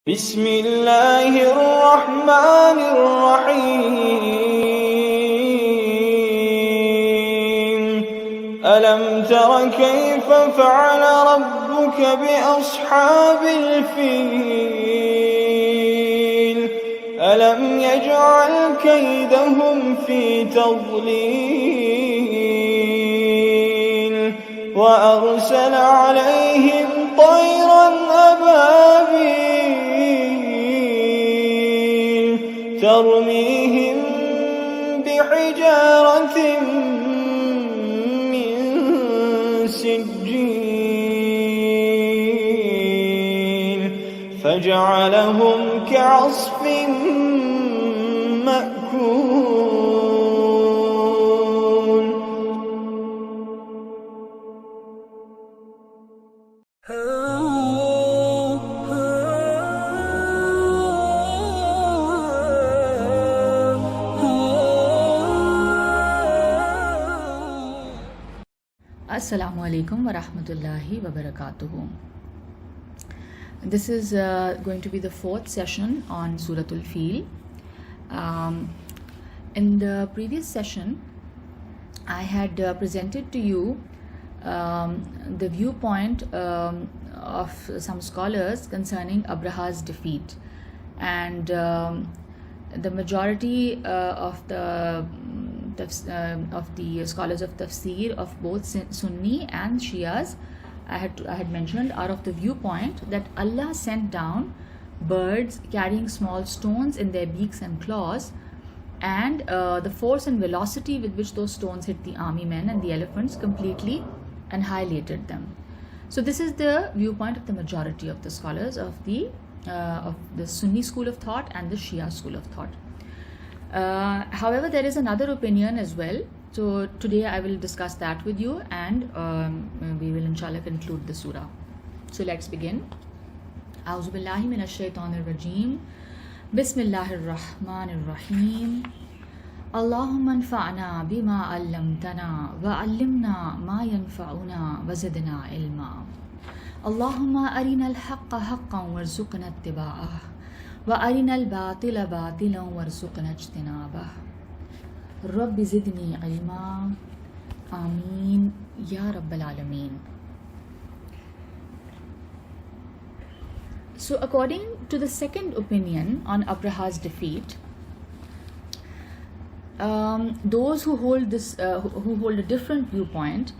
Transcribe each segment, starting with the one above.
بسم الله الرحمن الرحيم ألم تر كيف فعل ربك بأصحاب الفيل ألم يجعل كيدهم في تضليل وأرسل عليهم طيرا أبابيل ترميهم بحجارة من سجيل فجعلهم كعصف مأكول. Assalamu alaikum wa rahmatullahi wa barakatuhu. This is going to be the fourth session on Suratul Fil. In the previous session, I had presented to you the viewpoint of some scholars concerning Abraha's defeat, and the majority of the scholars of tafsir of both Sunni and Shias I had mentioned are of the viewpoint that Allah sent down birds carrying small stones in their beaks and claws, and the force and velocity with which those stones hit the army men and the elephants completely annihilated them. So this is the viewpoint of the majority of the scholars of the Sunni school of thought and the Shia school of thought. However, there is another opinion as well. So today I will discuss that with you, and we will inshallah conclude the surah. So let's begin. A'udhu billahi minash shaitanir rajim. Bismillahir rahmanir rahim. Allahumma anfa'na bima 'allamtana wa 'allimna ma yanfa'una wa zidna ilma. Allahumma arina al-haqqa haqqan warzuqna ittiba'ah wa arina al-batila batilan warzuqna ijtinabah. Rabbi zidni ilma. Ameen ya Rabbal Alameen. So according to the second opinion on Abraha's defeat, those who hold a different viewpoint,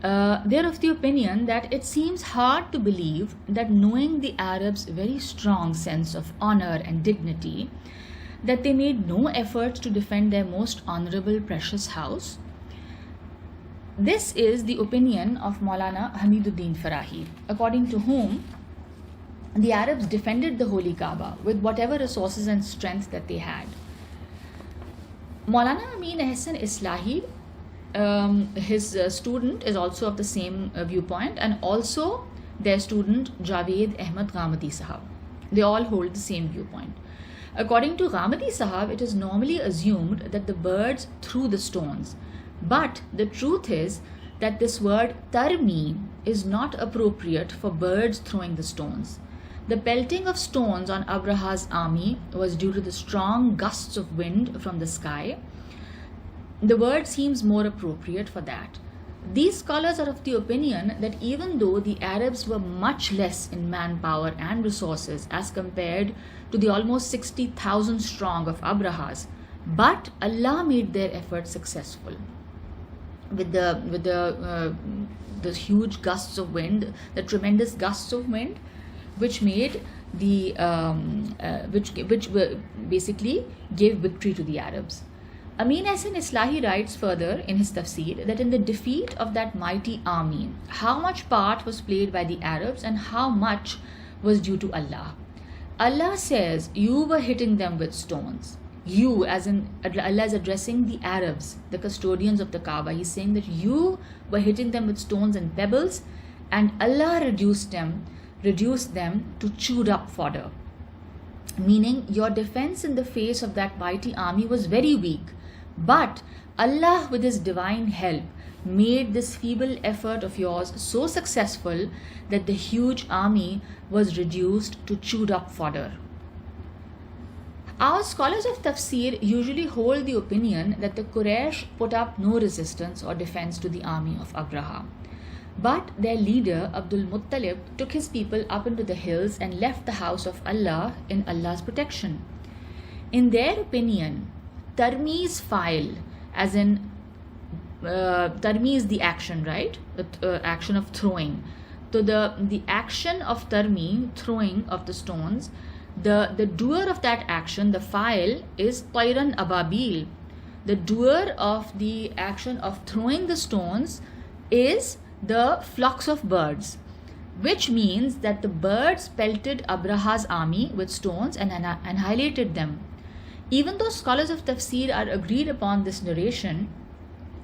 they're of the opinion that it seems hard to believe that, knowing the Arabs' very strong sense of honor and dignity, that they made no efforts to defend their most honorable precious house. This is the opinion of Maulana Hamiduddin Farahi, according to whom the Arabs defended the Holy Kaaba with whatever resources and strength that they had. Maulana Amin Ahsan Islahi, his student, is also of the same viewpoint, and also their student Javed Ahmad Ghamidi Sahab. They all hold the same viewpoint. According to Ghamidi Sahab, it is normally assumed that the birds threw the stones, but the truth is that this word tarmi is not appropriate for birds throwing the stones. The pelting of stones on Abraha's army was due to the strong gusts of wind from the sky. The word seems more appropriate for that. These scholars are of the opinion that even though the Arabs were much less in manpower and resources as compared to the almost 60,000 strong of Abraha's, but Allah made their efforts successful. With the huge gusts of wind, the tremendous gusts of wind, which made the which basically gave victory to the Arabs. Amin Ahsan Islahi writes further in his tafsir that in the defeat of that mighty army, how much part was played by the Arabs and how much was due to Allah. Allah says, you were hitting them with stones. You, as in Allah is addressing the Arabs, the custodians of the Kaaba. He's saying that you were hitting them with stones and pebbles, and Allah reduced them to chewed up fodder. Meaning, your defense in the face of that mighty army was very weak, But Allah, with His divine help, made this feeble effort of yours so successful that the huge army was reduced to chewed up fodder. Our scholars of tafsir usually hold the opinion that the Quraysh put up no resistance or defense to the army of Abraha. But their leader, Abdul Muttalib, took his people up into the hills and left the house of Allah in Allah's protection. In their opinion, Tarmi's file, as in Tarmi is the action, right? The action of throwing. So the action of Tarmi, throwing of the stones, the doer of that action, the file, is Tayran Ababil. The doer of the action of throwing the stones is the flocks of birds, which means that the birds pelted Abraha's army with stones and annihilated them. Even though scholars of tafsir are agreed upon this narration,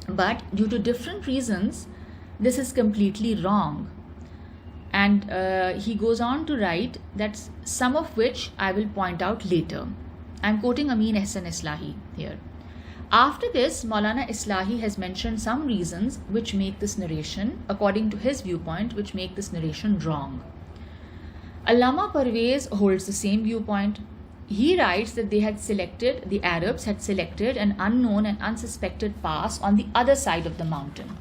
but due to different reasons, this is completely wrong. And he goes on to write that some of which I will point out later. I'm quoting Amin Ehsan Islahi here. After this, Maulana Islahi has mentioned some reasons which make this narration, according to his viewpoint, which make this narration wrong. Allama Parvez holds the same viewpoint. He writes that the Arabs had selected an unknown and unsuspected pass on the other side of the mountain.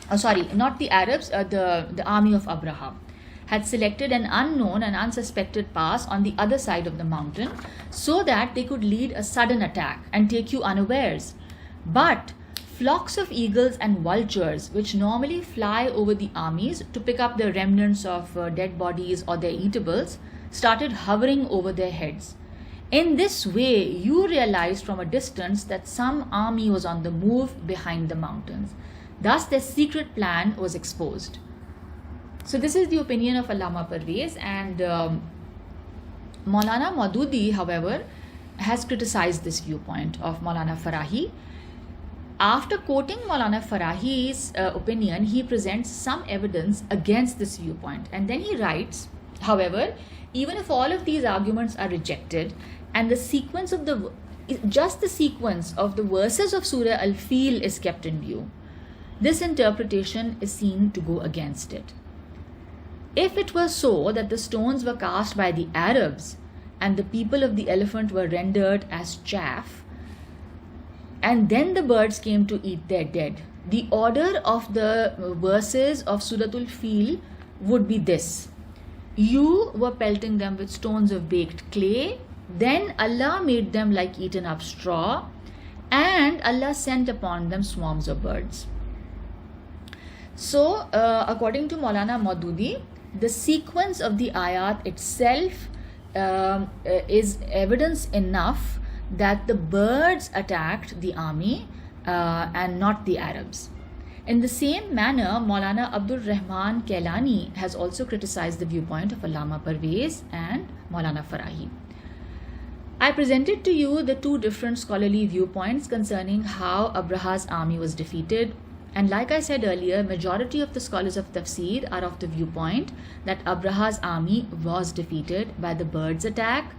Not the Arabs, the army of Abraham had selected an unknown and unsuspected pass on the other side of the mountain so that they could lead a sudden attack and take you unawares. But flocks of eagles and vultures, which normally fly over the armies to pick up the remnants of dead bodies or their eatables, started hovering over their heads. In this way, you realized from a distance that some army was on the move behind the mountains. Thus, their secret plan was exposed. So this is the opinion of Allama Parvez, and Maulana Maududi, however, has criticized this viewpoint of Maulana Farahi. After quoting Maulana Farahi's opinion, he presents some evidence against this viewpoint, and then he writes, however, even if all of these arguments are rejected and the sequence of the verses of Surah Al-Fil is kept in view, this interpretation is seen to go against it. If it were so that the stones were cast by the Arabs and the people of the elephant were rendered as chaff, and then the birds came to eat their dead, the order of the verses of Suratul Fil would be this: you were pelting them with stones of baked clay, then Allah made them like eaten up straw, and Allah sent upon them swarms of birds. So, according to Maulana Maududi, the sequence of the ayat itself is evidence enough that the birds attacked the army and not the Arabs. In the same manner, Maulana Abdul Rahman Kailani has also criticized the viewpoint of Allama Parvez and Maulana Farahi. I presented to you the two different scholarly viewpoints concerning how Abraha's army was defeated. And like I said earlier, majority of the scholars of tafsir are of the viewpoint that Abraha's army was defeated by the birds' attack.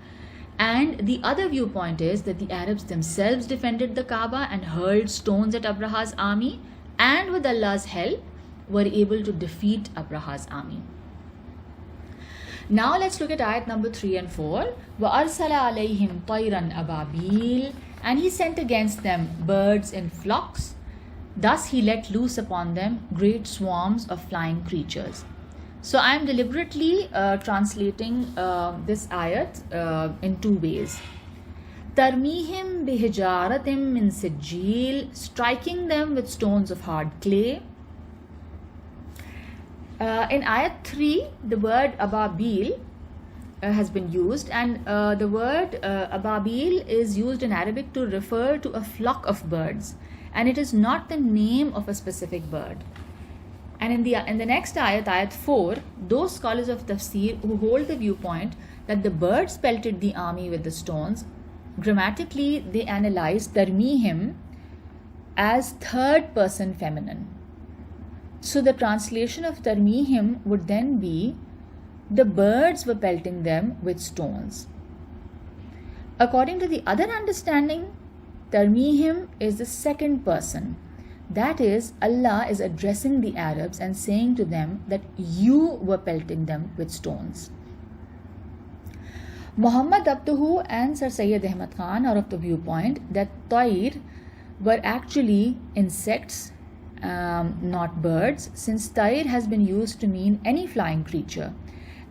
And the other viewpoint is that the Arabs themselves defended the Kaaba and hurled stones at Abraha's army, and with Allah's help were able to defeat Abraha's army. Now let's look at ayat number 3 and 4. وَأَرْسَلَ عَلَيْهِمْ طَيْرًا أَبَابِيلَ, and he sent against them birds in flocks. Thus he let loose upon them great swarms of flying creatures. So I am deliberately translating this ayat in two ways. Tarmihim bihijaratim min sijil, striking them with stones of hard clay. In ayat 3, the word ababil has been used, and the word ababil is used in Arabic to refer to a flock of birds, and it is not the name of a specific bird. And in the next ayat, ayat 4, those scholars of tafsir who hold the viewpoint that the birds pelted the army with the stones, grammatically they analyze tarmihim as third person feminine. So the translation of tarmihim would then be, the birds were pelting them with stones. According to the other understanding, Tarmihim is the second person. That is, Allah is addressing the Arabs and saying to them that you were pelting them with stones. Muhammad Abduhu and Sir Syed Ahmad Khan are of the viewpoint that Tayr were actually insects, not birds, since Tayr has been used to mean any flying creature.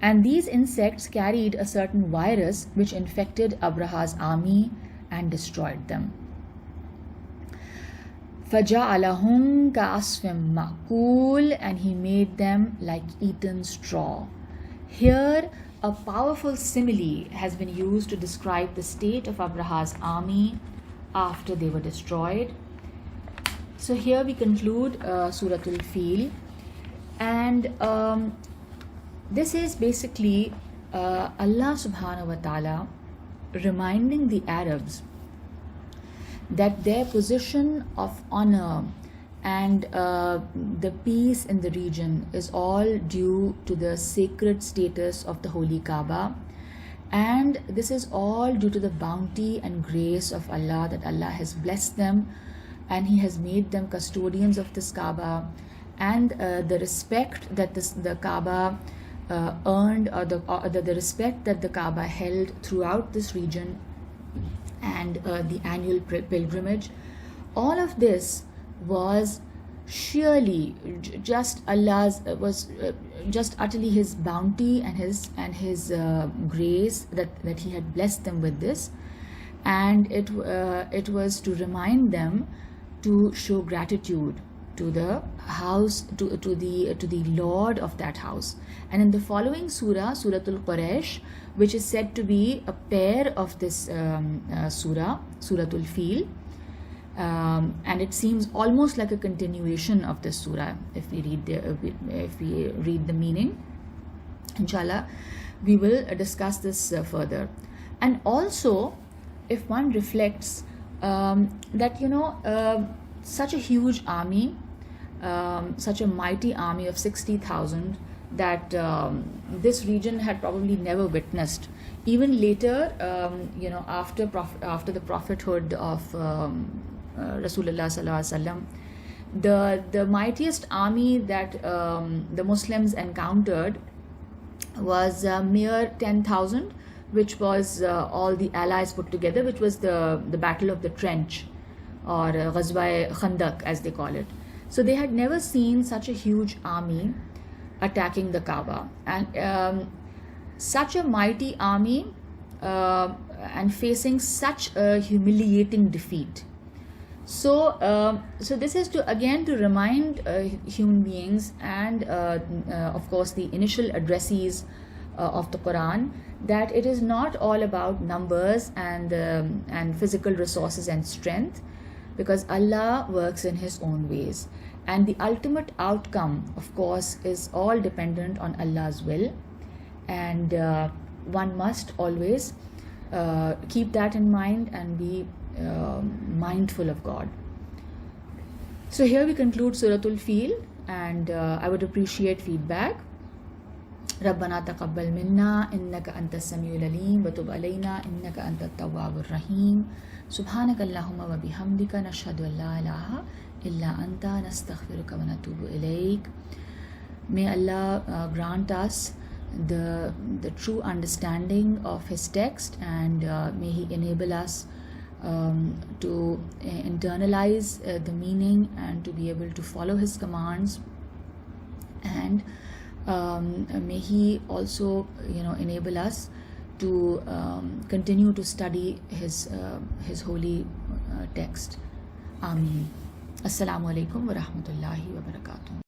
And these insects carried a certain virus which infected Abraha's army and destroyed them. فَجَعَلَهُمْ كَعَصْفٍ مَأْكُولٍ, and he made them like eaten straw. Here, a powerful simile has been used to describe the state of Abraha's army after they were destroyed. So here we conclude Suratul Fil, and this is basically Allah subhanahu wa ta'ala reminding the Arabs that their position of honor and the peace in the region is all due to the sacred status of the Holy Kaaba, and this is all due to the bounty and grace of Allah, that Allah has blessed them and He has made them custodians of this Kaaba, and the respect that the Kaaba earned, or the respect that the Kaaba held throughout this region, and the annual pilgrimage. All of this was surely just Allah's, was just utterly His bounty and His grace that He had blessed them with this, and it was to remind them to show gratitude to the house, to the Lord of that house. And in the following surah, Suratul Quraysh, which is said to be a pair of this surah, Suratul Fil, and it seems almost like a continuation of this surah if we read the meaning. Inshallah, we will discuss this further. And also, if one reflects that such a huge army, such a mighty army of 60,000 that this region had probably never witnessed. Even later, after the prophethood of Rasulullah sallallahu alaihi wasallam, the mightiest army that the Muslims encountered was mere 10,000, which was all the allies put together, which was the Battle of the Trench, or Ghazwa Khandaq as they call it. So they had never seen such a huge army attacking the Kaaba, and such a mighty army and facing such a humiliating defeat. So this is to remind human beings and of course the initial addressees of the Quran, that it is not all about numbers and physical resources and strength, because Allah works in His own ways, and the ultimate outcome, of course, is all dependent on Allah's will, and one must always keep that in mind and be mindful of God. So here we conclude Suratul Fil, and I would appreciate feedback. ربنا تقبل منا إنك أنت السميع العليم وتب علينا إنك أنت التواب الرحيم سبحانك اللهم وبحمدك نشهد أن لا إله إلا أنت نستغفرك ونتوب إليك. May Allah grant us the true understanding of His text, and may He enable us to internalize the meaning and to be able to follow His commands, and may He also enable us to continue to study His holy text. Ameen. Assalamu alaikum wa rahmatullahi wa barakatuh.